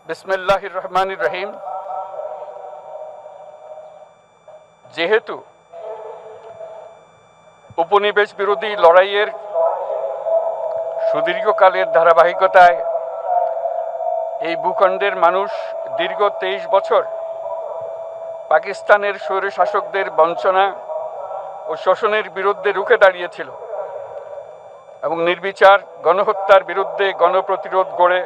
বিসমিল্লাহির রহমানির রহিম। যেহেতু উপনিবেশ বিরোধী লড়াইয়ের সুদীর্ঘকালের ধারাবাহিকতায় এই ভূখণ্ডের মানুষ দীর্ঘ 23 বছর পাকিস্তানের স্বৈরশাসকদের বঞ্চনা ও শোষণের বিরুদ্ধে রুখে দাঁড়িয়েছিল এবং নির্বিচার গণহত্যার বিরুদ্ধে গণপ্রতিরোধ গড়ে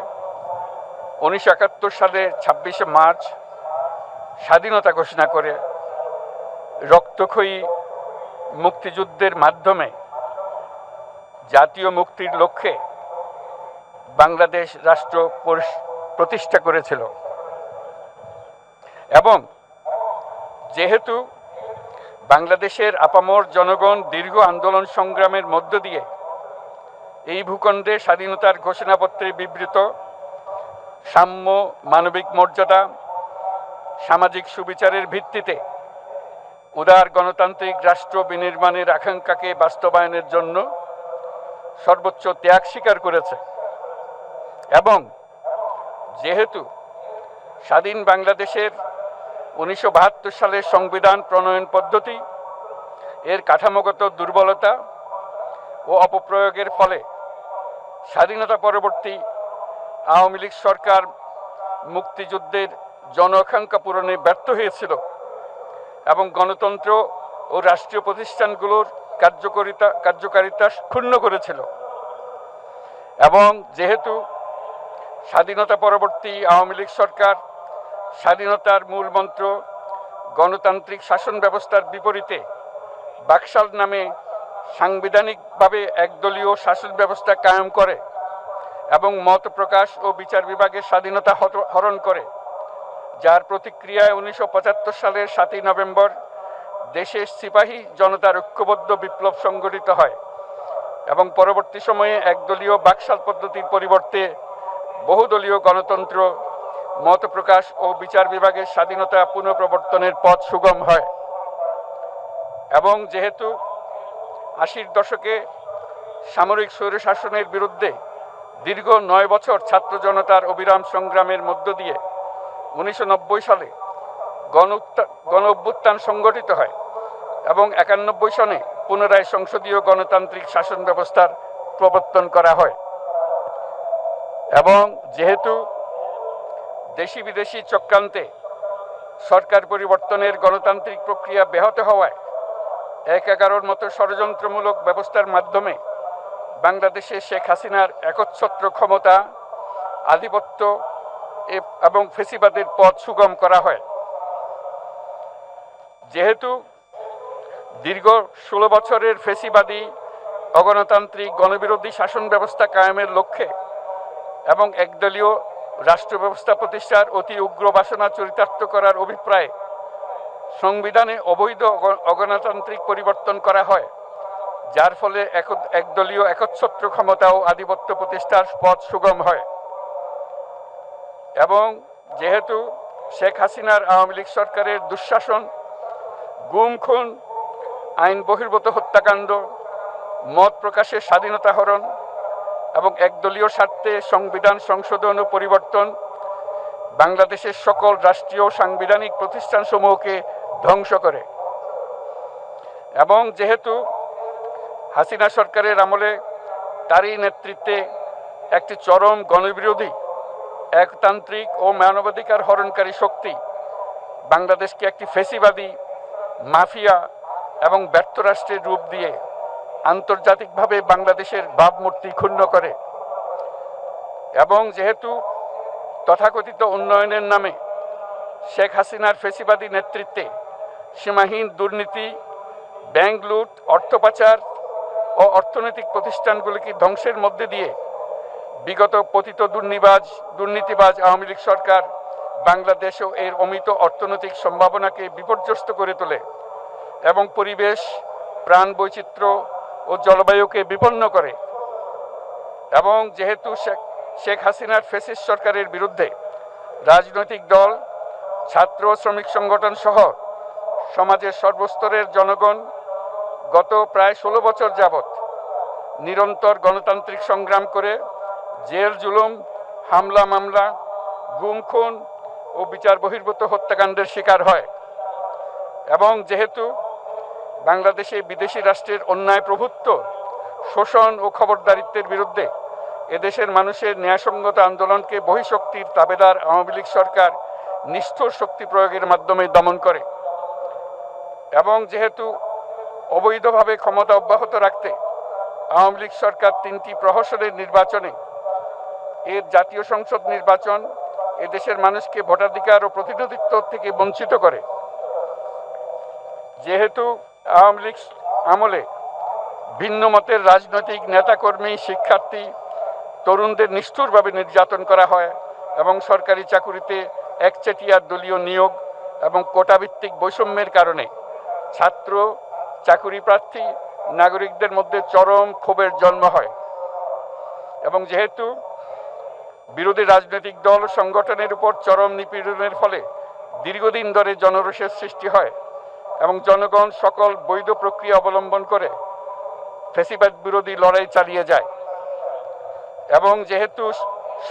1971 সালে 26শে মার্চ স্বাধীনতা ঘোষণা করে রক্তক্ষয়ী মুক্তিযুদ্ধের মাধ্যমে জাতীয় মুক্তির লক্ষ্যে বাংলাদেশ রাষ্ট্র প্রতিষ্ঠা করেছিল। এবং যেহেতু বাংলাদেশের আপামর জনগণ দীর্ঘ আন্দোলন সংগ্রামের মধ্য দিয়ে এই ভূখণ্ডে স্বাধীনতার ঘোষণাপত্রে বিবৃত সাম্য, মানবিক মর্যাদা, সামাজিক সুবিচারের ভিত্তিতে উদার গণতান্ত্রিক রাষ্ট্র বিনির্মাণের আকাঙ্ক্ষাকে বাস্তবায়নের জন্য সর্বোচ্চ ত্যাগ স্বীকার করেছে, এবং যেহেতু স্বাধীন বাংলাদেশের 1972 সালের সংবিধান প্রণয়ন পদ্ধতি এর কাঠামোগত দুর্বলতা ও অপপ্রয়োগের ফলে স্বাধীনতা পরবর্তী আওয়ামী লীগ সরকার মুক্তিযুদ্ধের জন আকাঙ্ক্ষা পূরণে ব্যর্থ হয়েছিল এবং গণতন্ত্র ও রাষ্ট্রীয় প্রতিষ্ঠানগুলোর কার্যকারিতা ক্ষুণ্ণ করেছিল, এবং যেহেতু স্বাধীনতা পরবর্তী আওয়ামী লীগ সরকার স্বাধীনতার মূল মন্ত্র গণতান্ত্রিক শাসন ব্যবস্থার বিপরীতে বাকশাল নামে সাংবিধানিকভাবে একদলীয় শাসন ব্যবস্থা কায়েম করে এবং মত প্রকাশ ও বিচার বিভাগের স্বাধীনতা হরণ করে, যার প্রতিক্রিয়ায় 1975 সালের 7ই নভেম্বর দেশের সিপাহী জনতার ঐক্যবদ্ধ বিপ্লব সংগঠিত হয় এবং পরবর্তী সময়ে একদলীয় বাকশাল পদ্ধতির পরিবর্তে বহুদলীয় গণতন্ত্র, মত প্রকাশ ও বিচার বিভাগের স্বাধীনতা পুনঃপ্রবর্তনের পথ সুগম হয়। এবং যেহেতু 80-র দশকে সামরিক স্বৈরশাসনের বিরুদ্ধে দীর্ঘ 9 বছর ছাত্র জনতার অবিরাম সংগ্রামের মধ্য দিয়ে 1990 সালে গণ অভ্যুত্থান সংগঠিত হয় এবং 91 সনে পুনরায় সংসদীয় গণতান্ত্রিক শাসন ব্যবস্থার প্রবর্তন করা হয়, এবং যেহেতু দেশি বিদেশি চক্রান্তে সরকার পরিবর্তনের গণতান্ত্রিক প্রক্রিয়া ব্যাহত হওয়ায় 1/11-র মতো ষড়যন্ত্রমূলক ব্যবস্থার মাধ্যমে বাংলাদেশে শেখ হাসিনার একচ্ছত্র ক্ষমতা, আধিপত্য এবং ফেসিবাদের পথ সুগম করা হয়। যেহেতু দীর্ঘ 16 বছরের ফেসিবাদী অগণতান্ত্রিক গণবিরোধী শাসন ব্যবস্থা কায়েমের লক্ষ্যে এবং একদলীয় রাষ্ট্র ব্যবস্থা প্রতিষ্ঠার অতি উগ্র বাসনা চরিতার্থ করার অভিপ্রায়ে সংবিধানে অবৈধ অগণতান্ত্রিক পরিবর্তন করা হয়, যার ফলে একদলীয় একচ্ছত্র ক্ষমতা ও আধিপত্য প্রতিষ্ঠার পথ সুগম হয়। এবং যেহেতু শেখ হাসিনার আওয়ামী লীগ সরকারের দুঃশাসন, গুম খুন, আইন বহির্ভূত হত্যাকাণ্ড, মত প্রকাশের স্বাধীনতা হরণ এবং একদলীয় স্বার্থে সংবিধান সংশোধন ও পরিবর্তন বাংলাদেশের সকল রাষ্ট্রীয় সাংবিধানিক প্রতিষ্ঠানসমূহকে ধ্বংস করে, এবং যেহেতু হাসিনা সরকারের আমলে তারই নেতৃত্বে একটি চরম গণবিরোধী, একতান্ত্রিক ও মানবাধিকার হরণকারী শক্তি বাংলাদেশকে একটি ফেসিবাদী, মাফিয়া এবং ব্যর্থ রাষ্ট্রের রূপ দিয়ে আন্তর্জাতিকভাবে বাংলাদেশের ভাবমূর্তি ক্ষুণ্ণ করে, এবং যেহেতু তথাকথিত উন্নয়নের নামে শেখ হাসিনার ফেসিবাদী নেতৃত্বে সীমাহীন দুর্নীতি, ব্যাংক লুট, অর্থ পাচার ও অর্থনৈতিক প্রতিষ্ঠানগুলিকে ধ্বংসের মধ্যে দিয়ে বিগত পতিত দুর্নীতিবাজ আওয়ামী লীগ সরকার বাংলাদেশ ও এর অমিত অর্থনৈতিক সম্ভাবনাকে বিপর্যস্ত করে তোলে এবং পরিবেশ, প্রাণ বৈচিত্র্য ও জলবায়ুকে বিপন্ন করে। এবং যেহেতু শেখ হাসিনার ফ্যাসিস্ট সরকারের বিরুদ্ধে রাজনৈতিক দল, ছাত্র শ্রমিক সংগঠন সহ সমাজের সর্বস্তরের জনগণ গত প্রায় 16 বছর যাবৎ নিরন্তর গণতান্ত্রিক সংগ্রাম করে জেল জুলুম, হামলা মামলা গুম খুন ও বিচার বহির্ভূত হত্যাকাণ্ডের শিকার হয়। এবং যেহেতু বাংলাদেশে বিদেশি রাষ্ট্রের অন্যায় প্রভুত্ব, শোষণ ও খবরদারিত্বের বিরুদ্ধে এদেশের মানুষের ন্যায়সঙ্গত আন্দোলনকে বহিঃশক্তির তাবেদার আওয়ামী লীগ সরকার নিষ্ঠুর শক্তি প্রয়োগের মাধ্যমে দমন করে। এবং যেহেতু অবৈধভাবে ক্ষমতা অব্যাহত রাখতে আওয়ামী লীগ সরকার 3টি প্রহসনের নির্বাচনে এর জাতীয় সংসদ নির্বাচন এদেশের মানুষকে ভোটাধিকার ও প্রতিনিধিত্ব থেকে বঞ্চিত করে। যেহেতু আওয়ামী লীগ আমলে ভিন্ন মতের রাজনৈতিক নেতাকর্মী, শিক্ষার্থী, তরুণদের নিষ্ঠুরভাবে নির্যাতন করা হয় এবং সরকারি চাকুরিতে একচেটিয়া দলীয় নিয়োগ এবং কোটাভিত্তিক বৈষম্যের কারণে ছাত্র, চাকুরি প্রার্থী, নাগরিকদের মধ্যে চরম ক্ষোভের জন্ম হয়। এবং যেহেতু বিরোধী রাজনৈতিক দল সংগঠনের উপর চরম নিপীড়নের ফলে দীর্ঘদিন ধরে জনরোষের সৃষ্টি হয় এবং জনগণ সকল বৈধ প্রক্রিয়া অবলম্বন করে ফ্যাসিবাদ বিরোধী লড়াই চালিয়ে যায়। এবং যেহেতু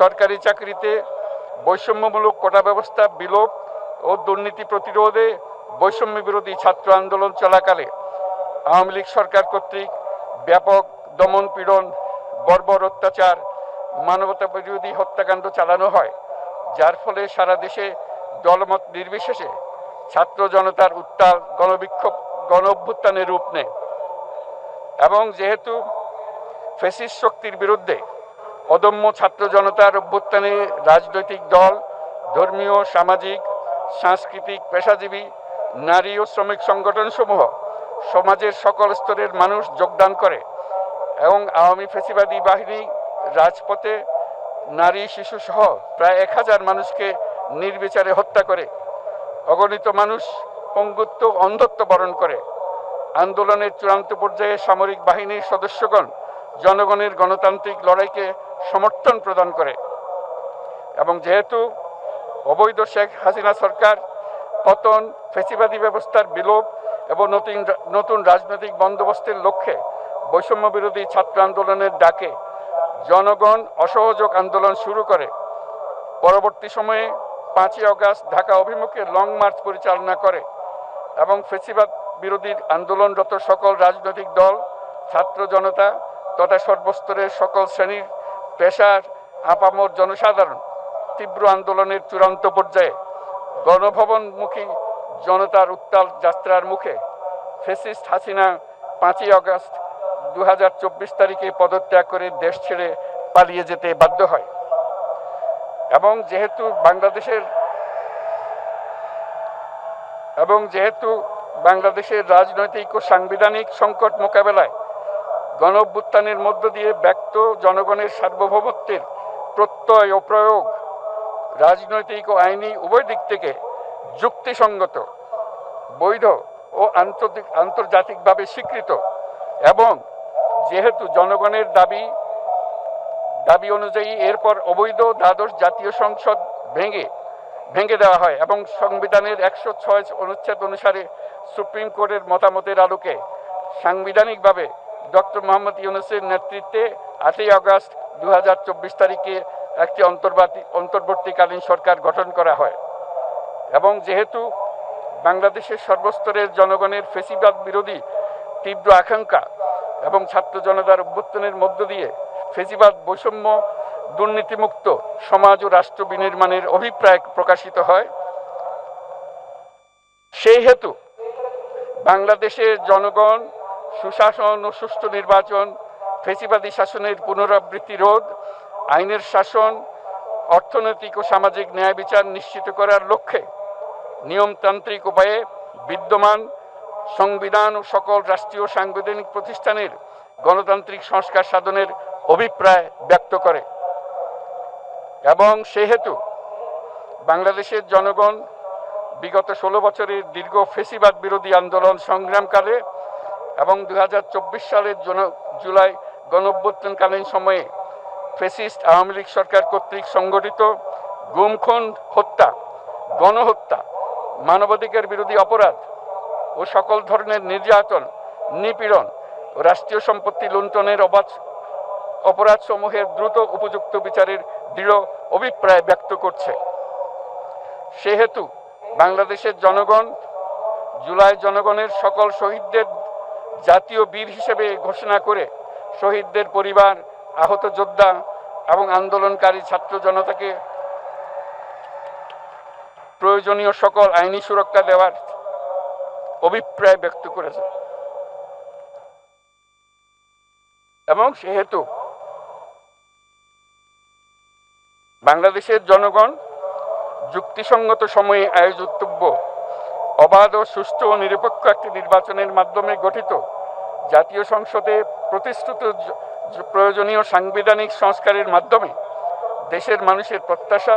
সরকারি চাকরিতে বৈষম্যমূলক কোটা ব্যবস্থা বিলোপ ও দুর্নীতি প্রতিরোধে বৈষম্য বিরোধী ছাত্র আন্দোলন চলাকালে আওয়ামী লীগ সরকার কর্তৃক ব্যাপক দমন পীড়ন, বর্বর অত্যাচার, মানবতা বিরোধী হত্যাকাণ্ড চালানো হয়, যার ফলে সারা দেশে দলমত নির্বিশেষে ছাত্র জনতার উত্তাল গণবিক্ষোভ গণ অভ্যুত্থানের রূপ নেয়। এবং যেহেতু ফ্যাসিস্ট শক্তির বিরুদ্ধে অদম্য ছাত্র জনতার অভ্যুত্থানে রাজনৈতিক দল, ধর্মীয়, সামাজিক, সাংস্কৃতিক, পেশাজীবী, নারী ও শ্রমিক সংগঠনসমূহ সমাজের সকল স্তরের মানুষ যোগদান করে এবং আওয়ামী ফ্যাসিবাদী বাহিনী রাজপথে নারী, শিশু সহ প্রায় 1000 মানুষকে নির্বিচারে হত্যা করে, অগণিত মানুষ পঙ্গুত্ব, অন্ধত্ব বরণ করে। আন্দোলনের চূড়ান্ত পর্যায়ে সামরিক বাহিনীর সদস্যগণ জনগণের গণতান্ত্রিক লড়াইকে সমর্থন প্রদান করে। এবং যেহেতু অবৈধ শেখ হাসিনা সরকার পতন, ফ্যাসিবাদী ব্যবস্থার বিলোপ এবং নতুন রাজনৈতিক বন্দোবস্তের লক্ষ্যে বৈষম্য বিরোধী ছাত্র আন্দোলনের ডাকে জনগণ অসহযোগ আন্দোলন শুরু করে, পরবর্তী সময়ে 5ই আগস্ট ঢাকা অভিমুখে লং মার্চ পরিচালনা করে এবং ফ্যাসিবাদ বিরোধী আন্দোলনরত সকল রাজনৈতিক দল, ছাত্র জনতা তথা সর্বস্তরের সকল শ্রেণীর, পেশার, আপামর জনসাধারণ তীব্র আন্দোলনের চূড়ান্ত পর্যায়ে গণভবনমুখী জনতার উত্তাল যাত্রার মুখে ফ্যাসিস্ট হাসিনা 5ই আগস্ট 2024 তারিখে পদত্যাগ করে দেশ ছেড়ে পালিয়ে যেতে বাধ্য হয়। এবং যেহেতু বাংলাদেশের রাজনৈতিক ও সাংবিধানিক সংকট মোকাবেলায় গণ অভ্যুত্থানের মধ্য দিয়ে ব্যক্ত জনগণের সার্বভৌমত্বের প্রত্যয় ও প্রয়োগ রাজনৈতিক ও আইনি উভয় দিক থেকে যুক্তিসঙ্গত, বৈধ ও আন্তর্জাতিকভাবে স্বীকৃত এবং যেহেতু জনগণের দাবি অনুযায়ী এরপর অবৈধ দ্বাদশ জাতীয় সংসদ ভেঙে দেওয়া হয় এবং সংবিধানের 106 অনুচ্ছেদ অনুসারে সুপ্রিম কোর্টের মতামতের আলোকে সাংবিধানিকভাবে ডক্টর মোহাম্মদ ইউনূসের নেতৃত্বে 8ই আগস্ট 2024 তারিখে একটি অন্তর্বর্তীকালীন সরকার গঠন করা হয়। এবং যেহেতু বাংলাদেশের সর্বস্তরের জনগণের ফ্যাসিবাদ বিরোধী তীব্র আকাঙ্ক্ষা এবং ছাত্র জনতার অভ্যুত্থানের মধ্য দিয়ে ফ্যাসিবাদ, বৈষম্য, দুর্নীতিমুক্ত সমাজ ও রাষ্ট্র বিনির্মাণের অভিপ্রায় প্রকাশিত হয়, সেই হেতু বাংলাদেশের জনগণ সুশাসন ও সুষ্ঠু নির্বাচন, ফ্যাসিবাদী শাসনের পুনরাবৃত্তি রোধ, আইনের শাসন, অর্থনৈতিক ও সামাজিক ন্যায় বিচার নিশ্চিত করার লক্ষ্যে নিয়মতান্ত্রিক উপায়ে বিদ্যমান সংবিধান ও সকল রাষ্ট্রীয় সাংবিধানিক প্রতিষ্ঠানের গণতান্ত্রিক সংস্কার সাধনের অভিপ্রায় ব্যক্ত করে। এবং সেহেতু বাংলাদেশের জনগণ বিগত 16 বছরের দীর্ঘ ফ্যাসিবাদ বিরোধী আন্দোলন সংগ্রামকালে এবং 2024 সালের জুলাই গণঅভ্যুত্থানকালীন সময়ে ফ্যাসিস্ট আওয়ামী লীগ সরকার কর্তৃক সংগঠিত গুম, খুন, হত্যা, গণহত্যা, মানবাধিকার বিরোধী অপরাধ ও সকল ধরনের নির্যাতন, নিপীড়ন ও রাষ্ট্রীয় সম্পত্তি লুণ্ঠনের অপরাধসমূহের দ্রুত উপযুক্ত বিচারের দৃঢ় অভিপ্রায় ব্যক্ত করছে। সেহেতু বাংলাদেশের জনগণ জুলাই জনগণের সকল শহীদদের জাতীয় বীর হিসেবে ঘোষণা করে শহীদদের পরিবার, আহত যোদ্ধা এবং আন্দোলনকারী ছাত্র জনতাকে প্রয়োজনীয় সকল আইনি সুরক্ষা দেওয়ার অভিপ্রায় ব্যক্ত করেছে। এবং সেহেতু বাংলাদেশের জনগণ যুক্তিসঙ্গত সময়ে আয়োজিতব্য অবাধ ও সুষ্ঠু ও নিরপেক্ষ একটি নির্বাচনের মাধ্যমে গঠিত জাতীয় সংসদে প্রতিশ্রুত প্রয়োজনীয় সাংবিধানিক সংস্কারের মাধ্যমে দেশের মানুষের প্রত্যাশা,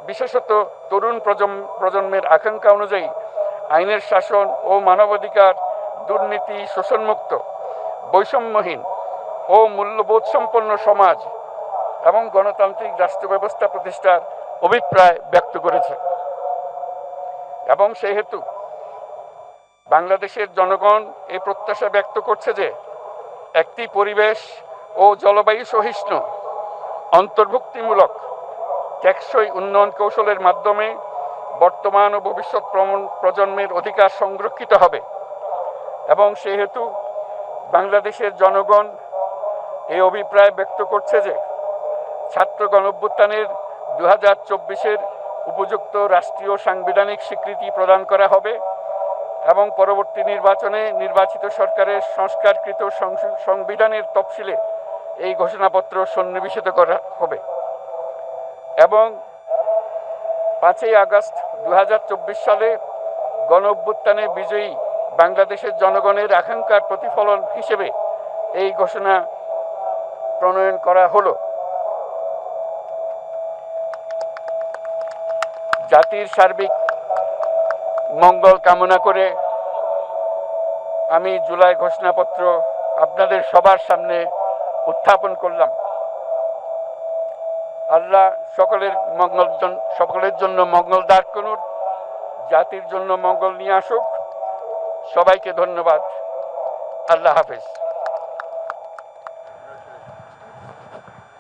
বিশেষত তরুণ প্রজন্মের আকাঙ্ক্ষা অনুযায়ী আইনের শাসন ও মানবাধিকার, দুর্নীতি, শোষণমুক্ত, বৈষম্যহীন ও মূল্যবোধ সম্পন্ন সমাজ এবং গণতান্ত্রিক রাষ্ট্র ব্যবস্থা প্রতিষ্ঠার অভিপ্রায় ব্যক্ত করেছে। এবং সেহেতু বাংলাদেশের জনগণ এই প্রত্যাশা ব্যক্ত করছে যে একটি পরিবেশ ও জলবায়ু সহিষ্ণু, অন্তর্ভুক্তিমূলক, টেকসই উন্নয়ন কৌশলের মাধ্যমে বর্তমান ও ভবিষ্যৎ প্রজন্মের অধিকার সংরক্ষিত হবে। এবং সেহেতু বাংলাদেশের জনগণ এই অভিপ্রায় ব্যক্ত করছে যে ছাত্র গণঅভ্যুত্থানের 2024-এর উপযুক্ত রাষ্ট্রীয় সাংবিধানিক স্বীকৃতি প্রদান করা হবে এবং পরবর্তী নির্বাচনে নির্বাচিত সরকারের সংস্কারকৃত সংবিধানের তফসিলে এই ঘোষণাপত্র সন্নিবেশিত করা হবে। এবং 5ই আগস্ট 2024 সালে গণঅভ্যুত্থানে বিজয়ী বাংলাদেশের জনগণের আকাঙ্ক্ষার প্রতিফলন হিসেবে এই ঘোষণা প্রণয়ন করা হলো। জাতির সার্বিক মঙ্গল কামনা করে আমি জুলাই ঘোষণাপত্র আপনাদের সবার সামনে উত্থাপন করলাম। আল্লাহ সকলের জন্য মঙ্গল দান করুন, জাতির জন্য মঙ্গল নিয়ে আসুক। সবাইকে ধন্যবাদ। আল্লাহ হাফেজ।